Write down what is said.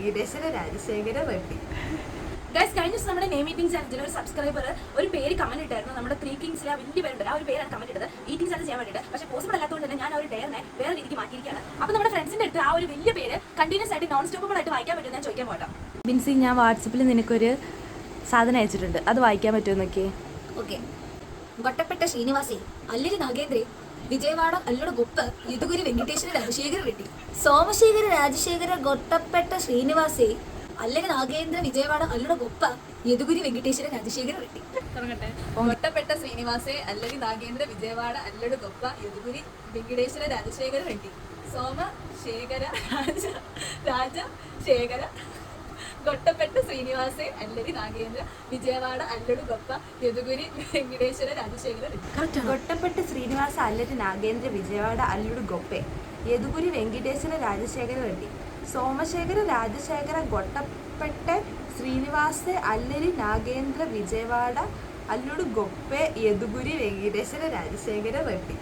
Venkateswara Rajasekhara Reddy. Guys, കഴിഞ്ഞ ദിവസം നമ്മുടെ നെയിം മീറ്റിംഗ് ചാനലിൽ ഒരു സബ്സ്ക്രൈബർ ഒരു പേര് കമന്റ് ഇട്ടായിരുന്നു. നമ്മുടെ 3 കിങ്സിലെ ആ വലിയ പേരുണ്ട്, ആ ഒരു പേരാണ് കമന്റ് ഇട്ടത് ഈറ്റിംഗ് ചാനൽ ചെയ്യാൻ വേണ്ടിയിട്ട്. പക്ഷേ പോസിബിൾ അല്ലാത്തതുകൊണ്ട് തന്നെ ഞാൻ ആ ഒരു ഡെയറിനെ വേറെ രീതിക്ക് മാറ്റിയിരിക്കുകയാണ്. അപ്പോൾ നമ്മുടെ ഫ്രണ്ട്സിന്റെ അടുത്ത് ആ ഒരു വലിയ പേര് കണ്ടിന്യൂസ് ആയിട്ട് നോൺ സ്റ്റോപ്പബിൾ ആയിട്ട് വായിക്കാൻ പറ്റും ഞാൻ ചോദിക്കാൻ പോട്ടോ. ബിൻസി, ഞാൻ വാട്സപ്പിൽ നിനക്കൊരു സാധനം അയച്ചിട്ടുണ്ട്, അത് വായിക്കാൻ പറ്റുമോ നോക്കിയേ? ഓക്കെ. ഗൊട്ടപ്പെട്ട ശ്രീനിവാസേ, അല്ലരി നാഗേന്ദ്രേ, വിജയവാഡ അല്ലട ഗൊപ്പ യദുഗുരി വെങ്കിടേശ്വര രാജശേഖര റെഡ്ഡി. സോമശേഖര രാജശേഖര ഗൊട്ടപ്പെട്ട ശ്രീനിവാസേ, അല്ലരി നാഗേന്ദ്ര വിജയവാഡ അല്ലട ഗൊപ്പ യദുഗുരി വെങ്കിടേശ്വര രാജശേഖര റെഡ്ഡി. തുടങ്ങട്ടെ. ഗൊട്ടപ്പെട്ട ശ്രീനിവാസേ, അല്ലരി നാഗേന്ദ്ര വിജയവാഡ അല്ലട ഗൊപ്പ യദുഗുരി വെങ്കിടേശ്വര രാജശേഖര റെഡ്ഡി. സോമശേഖര രാജശേഖര ഗൊട്ടപ്പെട്ട ശ്രീനിവാസേ, അല്ലരി നാഗേന്ദ്ര വിജയവാഡ അല്ലടു ഗൊപ്പ യദുഗുരി വെങ്കിടേശ്വര രാജശേഖര റെഡ്ഡി. ഗൊട്ടപ്പെട്ട ശ്രീനിവാസ അല്ലരി നാഗേന്ദ്ര വിജയവാഡ അല്ലുడు ഗൊപ്പെ യദുഗുരി വെങ്കിടേശ്വര രാജശേഖര റെഡ്ഡി. സോമശേഖര രാജശേഖര ഗൊട്ടപ്പെട്ട ശ്രീനിവാസ അല്ലരി നാഗേന്ദ്ര വിജയവാഡ അല്ലുడు ഗൊപ്പെ യദുഗുരി വെങ്കിടേശ്വര രാജശേഖര റെഡ്ഡി.